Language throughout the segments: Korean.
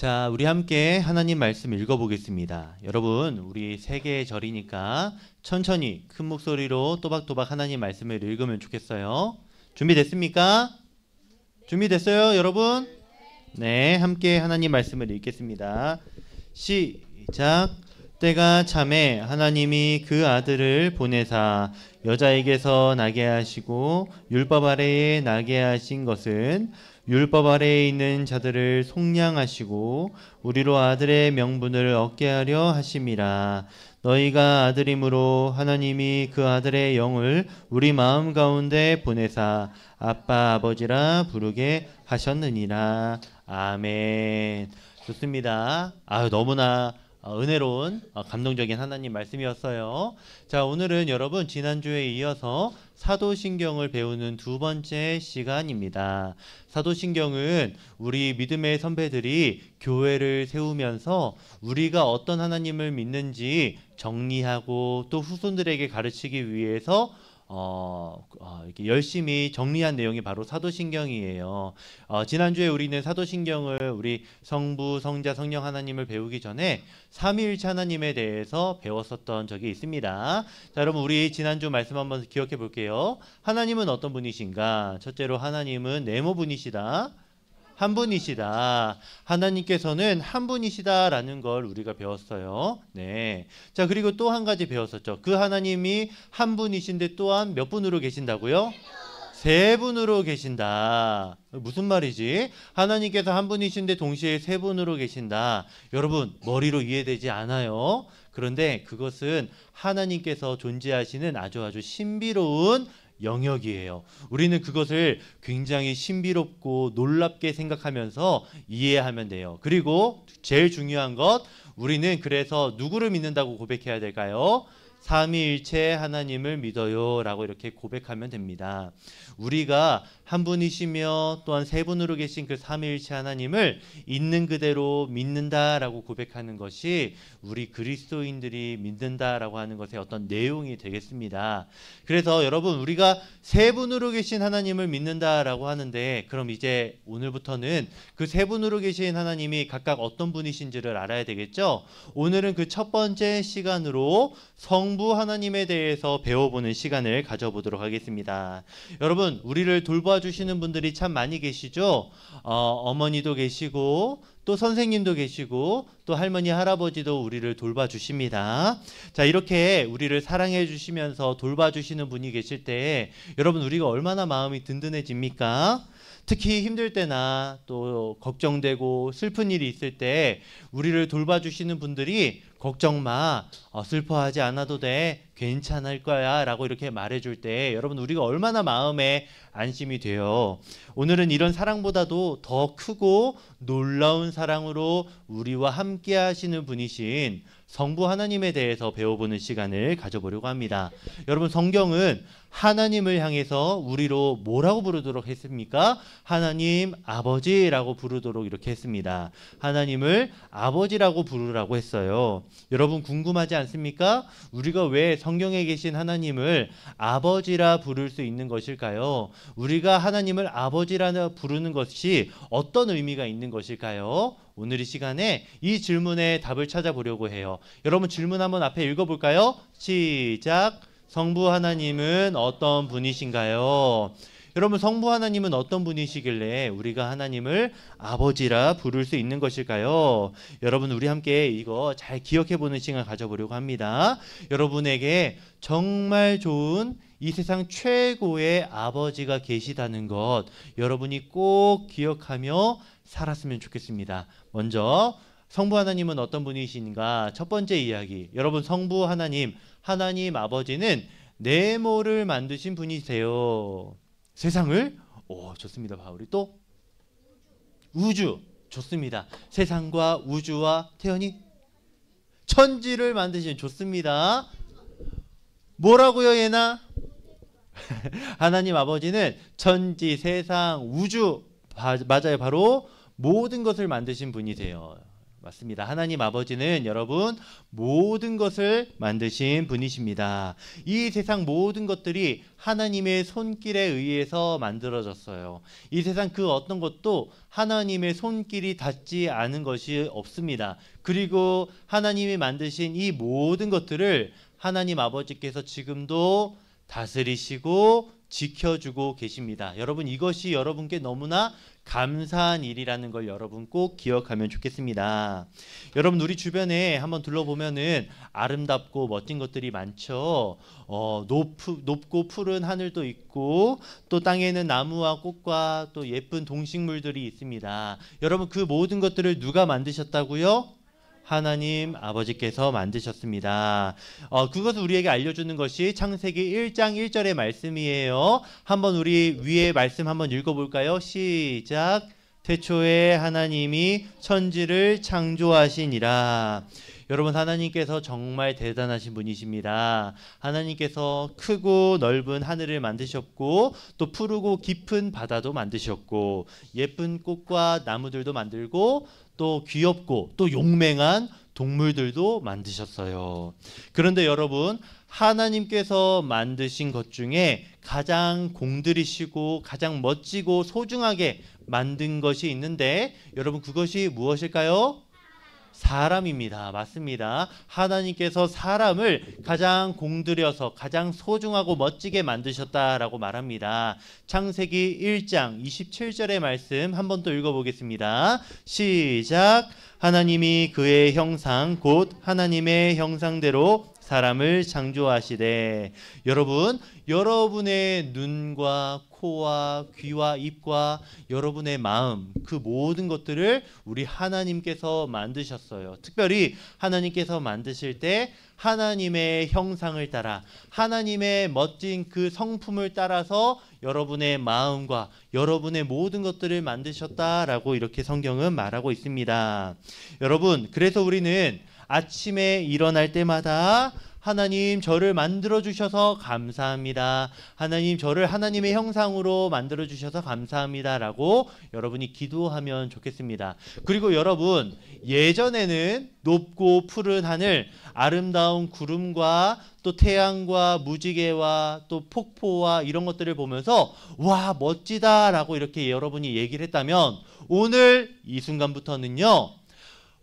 자, 우리 함께 하나님 말씀 읽어보겠습니다. 여러분, 우리 세계의 절이니까 천천히 큰 목소리로 또박또박 하나님 말씀을 읽으면 좋겠어요. 준비됐습니까? 준비됐어요, 여러분? 네, 함께 하나님 말씀을 읽겠습니다. 시작. 때가 차매 하나님이 그 아들을 보내사 여자에게서 나게 하시고 율법 아래에 나게 하신 것은 율법 아래에 있는 자들을 속량하시고 우리로 아들의 명분을 얻게 하려 하심이라. 너희가 아들이므로 하나님이 그 아들의 영을 우리 마음 가운데 보내사 아빠 아버지라 부르게 하셨느니라. 아멘. 좋습니다. 너무나 은혜로운 감동적인 하나님 말씀이었어요. 자, 오늘은 여러분 지난주에 이어서 사도신경을 배우는 두 번째 시간입니다. 사도신경은 우리 믿음의 선배들이 교회를 세우면서 우리가 어떤 하나님을 믿는지 정리하고 또 후손들에게 가르치기 위해서 이렇게 열심히 정리한 내용이 바로 사도신경이에요. 지난주에 우리는 사도신경을 우리 성부, 성자, 성령 하나님을 배우기 전에 삼위일체 하나님에 대해서 배웠었던 적이 있습니다. 자, 여러분 우리 지난주 말씀 한번 기억해 볼게요. 하나님은 어떤 분이신가? 첫째로 하나님은 네모분이시다. 한 분이시다. 하나님께서는 한 분이시다라는 걸 우리가 배웠어요. 네. 자, 그리고 또 한 가지 배웠었죠. 그 하나님이 한 분이신데 또한 몇 분으로 계신다고요? 세 분으로 계신다. 무슨 말이지? 하나님께서 한 분이신데 동시에 세 분으로 계신다. 여러분, 머리로 이해되지 않아요. 그런데 그것은 하나님께서 존재하시는 아주 신비로운 영역이에요. 우리는 그것을 굉장히 신비롭고 놀랍게 생각하면서 이해하면 돼요. 그리고 제일 중요한 것, 우리는 그래서 누구를 믿는다고 고백해야 될까요? 삼위일체 하나님을 믿어요 라고 이렇게 고백하면 됩니다. 우리가 한 분이시며 또한 세 분으로 계신 그 삼위일체 하나님을 있는 그대로 믿는다라고 고백하는 것이 우리 그리스도인들이 믿는다라고 하는 것의 어떤 내용이 되겠습니다. 그래서 여러분 우리가 세 분으로 계신 하나님을 믿는다라고 하는데, 그럼 이제 오늘부터는 그 세 분으로 계신 하나님이 각각 어떤 분이신지를 알아야 되겠죠. 오늘은 그 첫 번째 시간으로 성부 하나님에 대해서 배워보는 시간을 가져보도록 하겠습니다. 여러분, 우리를 돌봐주시는 분들이 참 많이 계시죠. 어머니도 계시고 또 선생님도 계시고 또 할머니 할아버지도 우리를 돌봐주십니다. 자, 이렇게 우리를 사랑해 주시면서 돌봐주시는 분이 계실 때 여러분 우리가 얼마나 마음이 든든해집니까? 특히 힘들 때나 또 걱정되고 슬픈 일이 있을 때 우리를 돌봐주시는 분들이 걱정 마, 슬퍼하지 않아도 돼, 괜찮을 거야 라고 이렇게 말해줄 때 여러분 우리가 얼마나 마음에 안심이 돼요. 오늘은 이런 사랑보다도 더 크고 놀라운 사랑으로 우리와 함께 하시는 분이신 성부 하나님에 대해서 배워보는 시간을 가져보려고 합니다. 여러분, 성경은 하나님을 향해서 우리로 뭐라고 부르도록 했습니까? 하나님 아버지라고 부르도록 이렇게 했습니다. 하나님을 아버지라고 부르라고 했어요. 여러분 궁금하지 않습니까? 우리가 왜 성경에 계신 하나님을 아버지라 부를 수 있는 것일까요? 우리가 하나님을 아버지라 부르는 것이 어떤 의미가 있는 것일까요? 오늘 이 시간에 이 질문에 답을 찾아보려고 해요. 여러분 질문 한번 앞에 읽어볼까요? 시작. 성부 하나님은 어떤 분이신가요? 여러분, 성부 하나님은 어떤 분이시길래 우리가 하나님을 아버지라 부를 수 있는 것일까요? 여러분, 우리 함께 이거 잘 기억해보는 시간 가져보려고 합니다. 여러분에게 정말 좋은 이 세상 최고의 아버지가 계시다는 것 여러분이 꼭 기억하며 살았으면 좋겠습니다. 먼저 성부 하나님은 어떤 분이신가? 첫 번째 이야기. 여러분, 성부 하나님, 하나님 아버지는 네모를 만드신 분이세요. 세상을? 좋습니다. 바울이 또 우주. 좋습니다. 세상과 우주와 태연이 천지를 만드신. 좋습니다. 뭐라고요, 얘나? 하나님 아버지는 천지, 세상, 우주, 맞아요. 바로 모든 것을 만드신 분이세요. 맞습니다. 하나님 아버지는 여러분 모든 것을 만드신 분이십니다. 이 세상 모든 것들이 하나님의 손길에 의해서 만들어졌어요. 이 세상 그 어떤 것도 하나님의 손길이 닿지 않은 것이 없습니다. 그리고 하나님이 만드신 이 모든 것들을 하나님 아버지께서 지금도 다스리시고 지켜주고 계십니다. 여러분 이것이 여러분께 너무나 감사한 일이라는 걸 여러분 꼭 기억하면 좋겠습니다. 여러분 우리 주변에 한번 둘러보면은 아름답고 멋진 것들이 많죠. 높고 푸른 하늘도 있고 또 땅에는 나무와 꽃과 또 예쁜 동식물들이 있습니다. 여러분 그 모든 것들을 누가 만드셨다고요? 하나님 아버지께서 만드셨습니다. 그것을 우리에게 알려주는 것이 창세기 1장 1절의 말씀이에요. 한번 우리 위에 말씀 한번 읽어볼까요? 시작. 태초에 하나님이 천지를 창조하시니라. 여러분 하나님께서 정말 대단하신 분이십니다. 하나님께서 크고 넓은 하늘을 만드셨고 또 푸르고 깊은 바다도 만드셨고 예쁜 꽃과 나무들도 만들고 또 귀엽고 또 용맹한 동물들도 만드셨어요. 그런데 여러분 하나님께서 만드신 것 중에 가장 공들이시고 가장 멋지고 소중하게 만든 것이 있는데 여러분 그것이 무엇일까요? 사람입니다. 맞습니다. 하나님께서 사람을 가장 공들여서 가장 소중하고 멋지게 만드셨다라고 말합니다. 창세기 1장 27절의 말씀 한 번 더 읽어보겠습니다. 시작. 하나님이 그의 형상 곧 하나님의 형상대로 사람을 창조하시되. 여러분 여러분의 눈과 코와 귀와 입과 여러분의 마음 그 모든 것들을 우리 하나님께서 만드셨어요. 특별히 하나님께서 만드실 때 하나님의 형상을 따라 하나님의 멋진 그 성품을 따라서 여러분의 마음과 여러분의 모든 것들을 만드셨다라고 이렇게 성경은 말하고 있습니다. 여러분 그래서 우리는 아침에 일어날 때마다 하나님 저를 만들어 주셔서 감사합니다. 하나님 저를 하나님의 형상으로 만들어 주셔서 감사합니다 라고 여러분이 기도하면 좋겠습니다. 그리고 여러분 예전에는 높고 푸른 하늘 아름다운 구름과 또 태양과 무지개와 또 폭포와 이런 것들을 보면서 와 멋지다 라고 이렇게 여러분이 얘기를 했다면 오늘 이 순간부터는요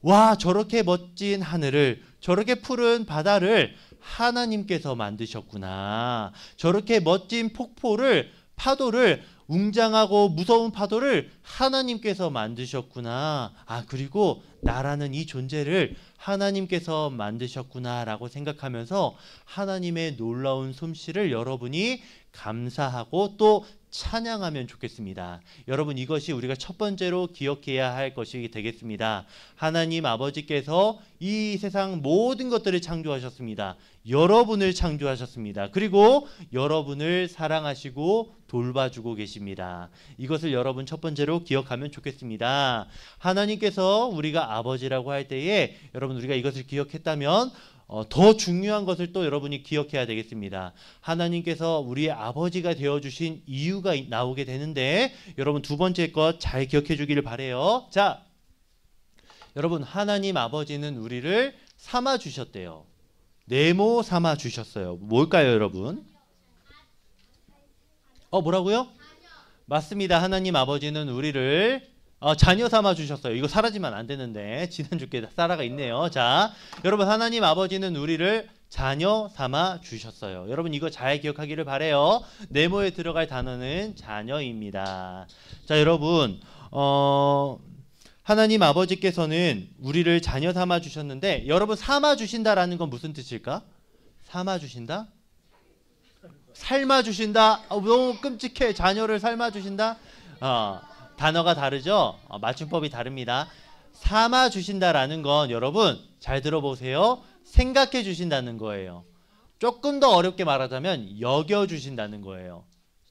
와 저렇게 멋진 하늘을 저렇게 푸른 바다를 하나님께서 만드셨구나. 저렇게 멋진 폭포를 파도를 웅장하고 무서운 파도를 하나님께서 만드셨구나. 그리고 나라는 이 존재를 하나님께서 만드셨구나 라고 생각하면서 하나님의 놀라운 솜씨를 여러분이 감사하고 또 찬양하면 좋겠습니다. 여러분 이것이 우리가 첫 번째로 기억해야 할 것이 되겠습니다. 하나님 아버지께서 이 세상 모든 것들을 창조하셨습니다. 여러분을 창조하셨습니다. 그리고 여러분을 사랑하시고 돌봐주고 계십니다. 이것을 여러분 첫 번째로 기억하면 좋겠습니다. 하나님께서 우리가 아버지라고 할 때에 여러분 우리가 이것을 기억했다면 더 중요한 것을 또 여러분이 기억해야 되겠습니다. 하나님께서 우리의 아버지가 되어주신 이유가 나오게 되는데 여러분 두 번째 것 잘 기억해 주기를 바라요. 자, 여러분 하나님 아버지는 우리를 삼아 주셨대요. 네모 삼아 주셨어요. 뭘까요 여러분? 뭐라고요? 맞습니다. 하나님 아버지는 우리를 자녀 삼아 주셨어요. 이거 사라지면 안 되는데 지난주께 사라가 있네요. 자, 여러분 하나님 아버지는 우리를 자녀 삼아 주셨어요. 여러분 이거 잘 기억하기를 바라요. 네모에 들어갈 단어는 자녀입니다. 자, 여러분 하나님 아버지께서는 우리를 자녀 삼아 주셨는데 여러분 삼아 주신다라는 건 무슨 뜻일까? 삼아 주신다? 삶아 주신다? 너무 끔찍해. 자녀를 삶아 주신다? 단어가 다르죠? 맞춤법이 다릅니다. 삼아 주신다라는 건 여러분 잘 들어보세요. 생각해 주신다는 거예요. 조금 더 어렵게 말하자면 여겨 주신다는 거예요.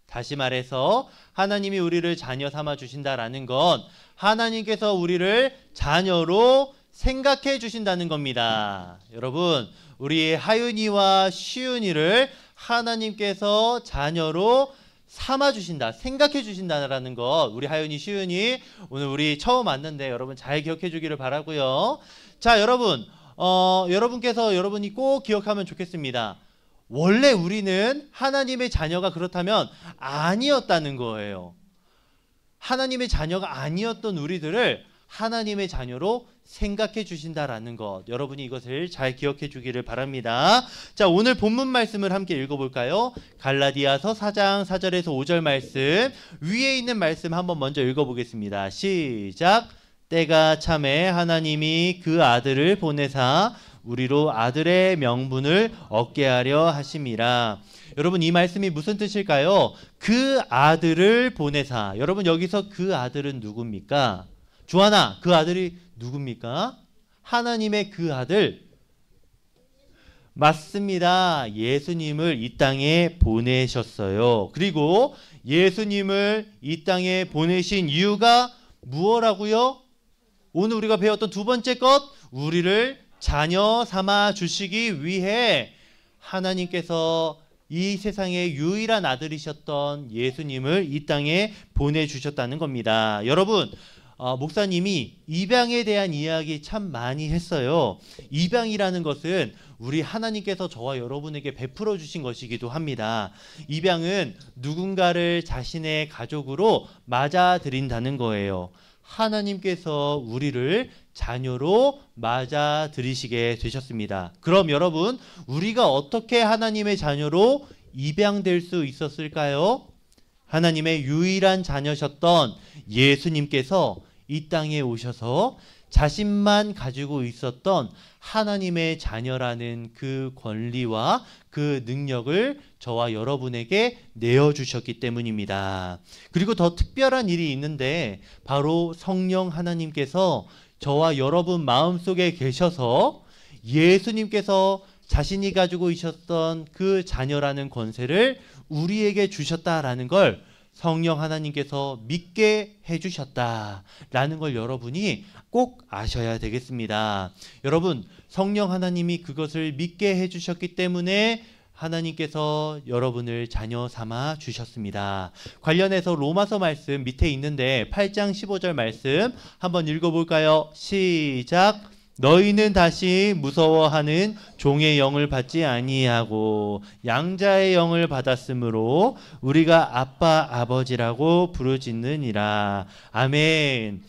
다시 말해서 하나님이 우리를 자녀 삼아 주신다라는 건 하나님께서 우리를 자녀로 생각해 주신다는 겁니다. 여러분 우리 하윤이와 시윤이를 하나님께서 자녀로 삼아 주신다, 생각해 주신다라는 것, 우리 하윤이, 시윤이 오늘 우리 처음 왔는데 여러분 잘 기억해 주기를 바라고요. 자, 여러분, 여러분이 꼭 기억하면 좋겠습니다. 원래 우리는 하나님의 자녀가 그렇다면 아니었다는 거예요. 하나님의 자녀가 아니었던 우리들을 하나님의 자녀로 생각해 주신다라는 것, 여러분이 이것을 잘 기억해 주기를 바랍니다. 자, 오늘 본문 말씀을 함께 읽어볼까요? 갈라디아서 4장 4절에서 5절 말씀, 위에 있는 말씀 한번 먼저 읽어보겠습니다. 시작. 때가 참에 하나님이 그 아들을 보내사 우리로 아들의 명분을 얻게 하려 하심이라. 여러분, 이 말씀이 무슨 뜻일까요? 그 아들을 보내사. 여러분, 여기서 그 아들은 누굽니까? 주하나, 그 아들이 누굽니까? 하나님의 그 아들. 맞습니다. 예수님을 이 땅에 보내셨어요. 그리고 예수님을 이 땅에 보내신 이유가 무엇라고요? 오늘 우리가 배웠던 두 번째 것, 우리를 자녀 삼아 주시기 위해 하나님께서 이 세상의 유일한 아들이셨던 예수님을 이 땅에 보내주셨다는 겁니다. 여러분, 목사님이 입양에 대한 이야기 참 많이 했어요. 입양이라는 것은 우리 하나님께서 저와 여러분에게 베풀어 주신 것이기도 합니다. 입양은 누군가를 자신의 가족으로 맞아들인다는 거예요. 하나님께서 우리를 자녀로 맞아들이시게 되셨습니다. 그럼 여러분, 우리가 어떻게 하나님의 자녀로 입양될 수 있었을까요? 하나님의 유일한 자녀셨던 예수님께서 이 땅에 오셔서 자신만 가지고 있었던 하나님의 자녀라는 그 권리와 그 능력을 저와 여러분에게 내어주셨기 때문입니다. 그리고 더 특별한 일이 있는데 바로 성령 하나님께서 저와 여러분 마음속에 계셔서 예수님께서 자신이 가지고 있었던 그 자녀라는 권세를 우리에게 주셨다라는 걸 성령 하나님께서 믿게 해주셨다라는 걸 여러분이 꼭 아셔야 되겠습니다. 여러분, 성령 하나님이 그것을 믿게 해주셨기 때문에 하나님께서 여러분을 자녀 삼아 주셨습니다. 관련해서 로마서 말씀 밑에 있는데 8장 15절 말씀 한번 읽어볼까요? 시작. 너희는 다시 무서워하는 종의 영을 받지 아니하고 양자의 영을 받았으므로 우리가 아빠 아버지라고 부르짖느니라. 아멘.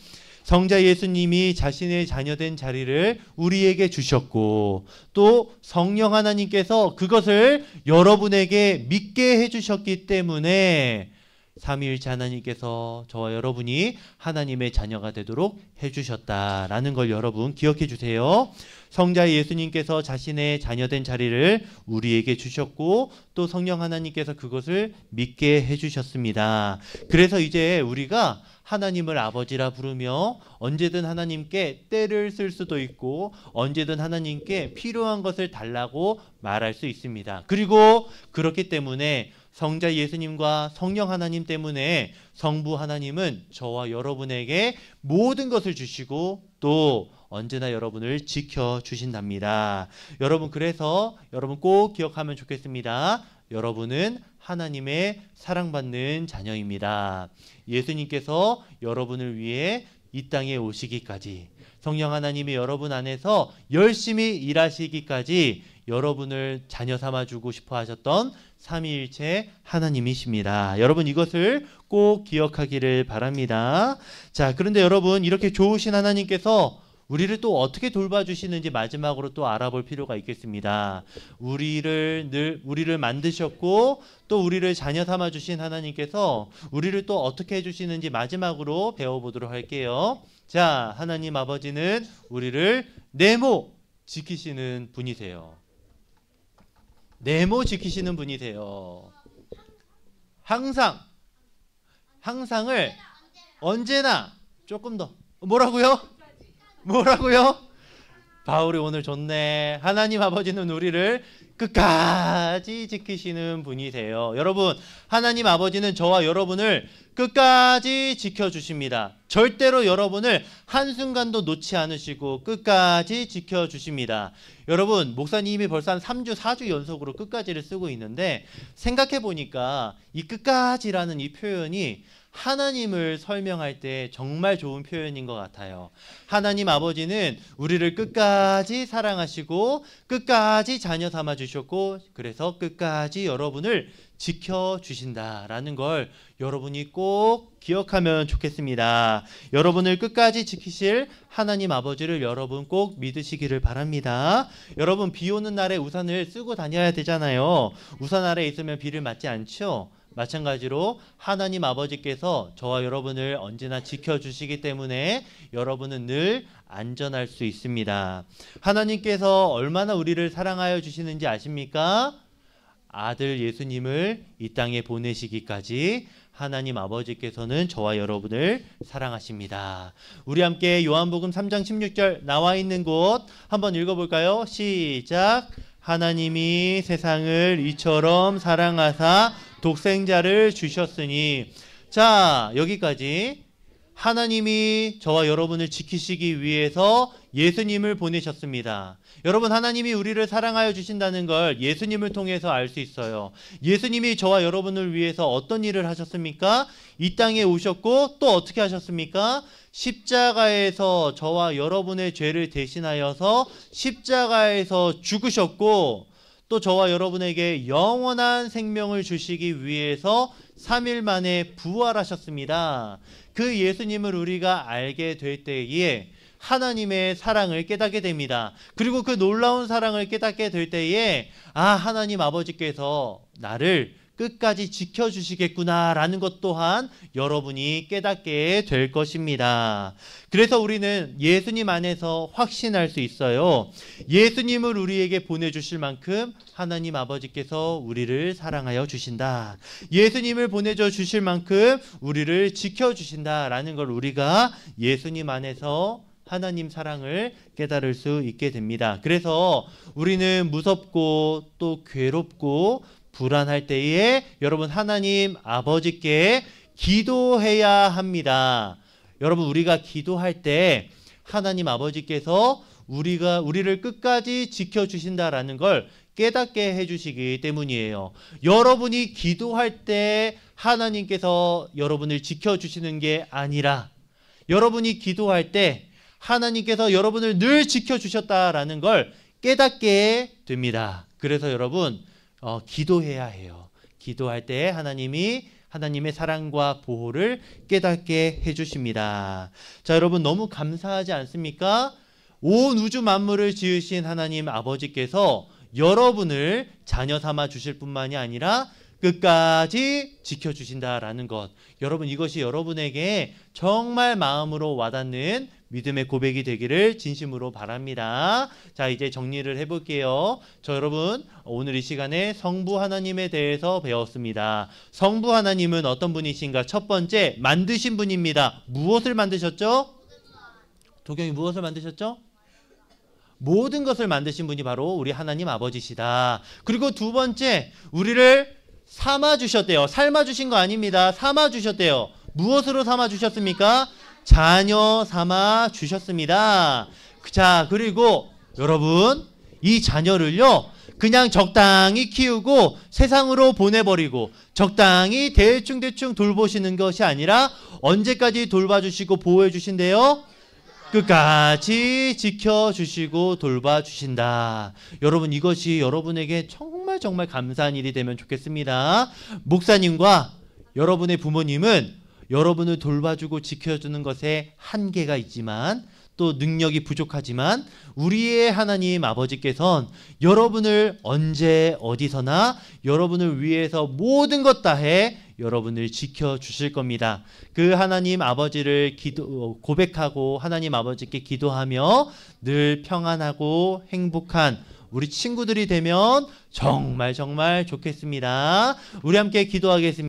성자 예수님이 자신의 자녀된 자리를 우리에게 주셨고 또 성령 하나님께서 그것을 여러분에게 믿게 해주셨기 때문에 삼위일체 하나님께서 저와 여러분이 하나님의 자녀가 되도록 해주셨다라는 걸 여러분 기억해 주세요. 성자 예수님께서 자신의 자녀된 자리를 우리에게 주셨고 또 성령 하나님께서 그것을 믿게 해주셨습니다. 그래서 이제 우리가 하나님을 아버지라 부르며 언제든 하나님께 때를 쓸 수도 있고 언제든 하나님께 필요한 것을 달라고 말할 수 있습니다. 그리고 그렇기 때문에 성자 예수님과 성령 하나님 때문에 성부 하나님은 저와 여러분에게 모든 것을 주시고 또 언제나 여러분을 지켜주신답니다. 여러분, 그래서 여러분 꼭 기억하면 좋겠습니다. 여러분은 하나님의 사랑받는 자녀입니다. 예수님께서 여러분을 위해 이 땅에 오시기까지 성령 하나님이 여러분 안에서 열심히 일하시기까지 여러분을 자녀 삼아주고 싶어 하셨던 삼위일체 하나님이십니다. 여러분 이것을 꼭 기억하기를 바랍니다. 자, 그런데 여러분 이렇게 좋으신 하나님께서 우리를 또 어떻게 돌봐주시는지 마지막으로 또 알아볼 필요가 있겠습니다. 우리를 만드셨고 또 우리를 자녀 삼아주신 하나님께서 우리를 또 어떻게 해주시는지 마지막으로 배워보도록 할게요. 자, 하나님 아버지는 우리를 네모 지키시는 분이세요. 네모 지키시는 분이세요. 항상을 언제나 조금 더 뭐라고요? 바울이 오늘 좋네. 하나님 아버지는 우리를 끝까지 지키시는 분이세요. 여러분, 하나님 아버지는 저와 여러분을 끝까지 지켜주십니다. 절대로 여러분을 한순간도 놓지 않으시고 끝까지 지켜주십니다. 여러분, 목사님이 벌써 한 3주, 4주 연속으로 끝까지를 쓰고 있는데 생각해 보니까 이 끝까지라는 이 표현이 하나님을 설명할 때 정말 좋은 표현인 것 같아요. 하나님 아버지는 우리를 끝까지 사랑하시고 끝까지 자녀 삼아 주셨고 그래서 끝까지 여러분을 지켜주신다라는 걸 여러분이 꼭 기억하면 좋겠습니다. 여러분을 끝까지 지키실 하나님 아버지를 여러분 꼭 믿으시기를 바랍니다. 여러분, 비 오는 날에 우산을 쓰고 다녀야 되잖아요. 우산 아래 있으면 비를 맞지 않죠? 마찬가지로 하나님 아버지께서 저와 여러분을 언제나 지켜주시기 때문에 여러분은 늘 안전할 수 있습니다. 하나님께서 얼마나 우리를 사랑하여 주시는지 아십니까? 아들 예수님을 이 땅에 보내시기까지 하나님 아버지께서는 저와 여러분을 사랑하십니다. 우리 함께 요한복음 3장 16절 나와 있는 곳 한번 읽어볼까요? 시작. 하나님이 세상을 이처럼 사랑하사 독생자를 주셨으니. 자, 여기까지 하나님이 저와 여러분을 지키시기 위해서 예수님을 보내셨습니다. 여러분, 하나님이 우리를 사랑하여 주신다는 걸 예수님을 통해서 알 수 있어요. 예수님이 저와 여러분을 위해서 어떤 일을 하셨습니까? 이 땅에 오셨고 또 어떻게 하셨습니까? 십자가에서 저와 여러분의 죄를 대신하여서 십자가에서 죽으셨고 또 저와 여러분에게 영원한 생명을 주시기 위해서 3일 만에 부활하셨습니다. 그 예수님을 우리가 알게 될 때에 하나님의 사랑을 깨닫게 됩니다. 그리고 그 놀라운 사랑을 깨닫게 될 때에 하나님 아버지께서 나를 끝까지 지켜주시겠구나 라는 것 또한 여러분이 깨닫게 될 것입니다. 그래서 우리는 예수님 안에서 확신할 수 있어요. 예수님을 우리에게 보내주실 만큼 하나님 아버지께서 우리를 사랑하여 주신다. 예수님을 보내줘 주실 만큼 우리를 지켜주신다 라는 걸 우리가 예수님 안에서 하나님 사랑을 깨달을 수 있게 됩니다. 그래서 우리는 무섭고 또 괴롭고 불안할 때에 여러분 하나님 아버지께 기도해야 합니다. 여러분, 우리가 기도할 때 하나님 아버지께서 우리를 끝까지 지켜주신다라는 걸 깨닫게 해주시기 때문이에요. 여러분이 기도할 때 하나님께서 여러분을 지켜주시는 게 아니라 여러분이 기도할 때 하나님께서 여러분을 늘 지켜주셨다라는 걸 깨닫게 됩니다. 그래서 여러분 기도해야 해요. 기도할 때 하나님의 사랑과 보호를 깨닫게 해주십니다. 자, 여러분 너무 감사하지 않습니까? 온 우주 만물을 지으신 하나님 아버지께서 여러분을 자녀 삼아 주실 뿐만이 아니라 끝까지 지켜주신다라는 것. 여러분, 이것이 여러분에게 정말 마음으로 와닿는 믿음의 고백이 되기를 진심으로 바랍니다. 자, 이제 정리를 해볼게요. 여러분, 오늘 이 시간에 성부 하나님에 대해서 배웠습니다. 성부 하나님은 어떤 분이신가? 첫 번째, 만드신 분입니다. 무엇을 만드셨죠? 도경이 무엇을 만드셨죠? 모든 것을 만드신 분이 바로 우리 하나님 아버지시다. 그리고 두 번째, 우리를 삼아주셨대요. 삶아주신 거 아닙니다. 삼아주셨대요. 무엇으로 삼아주셨습니까? 자녀 삼아 주셨습니다. 자, 그리고 여러분, 이 자녀를요 그냥 적당히 키우고 세상으로 보내버리고 적당히 대충 돌보시는 것이 아니라 언제까지 돌봐주시고 보호해 주신대요? 끝까지 지켜주시고 돌봐주신다. 여러분, 이것이 여러분에게 정말 감사한 일이 되면 좋겠습니다. 목사님과 여러분의 부모님은 여러분을 돌봐주고 지켜주는 것에 한계가 있지만 또 능력이 부족하지만 우리의 하나님 아버지께서는 여러분을 언제 어디서나 여러분을 위해서 모든 것 다해 여러분을 지켜주실 겁니다. 그 하나님 아버지를 고백하고 하나님 아버지께 기도하며 늘 평안하고 행복한 우리 친구들이 되면 정말 좋겠습니다. 우리 함께 기도하겠습니다.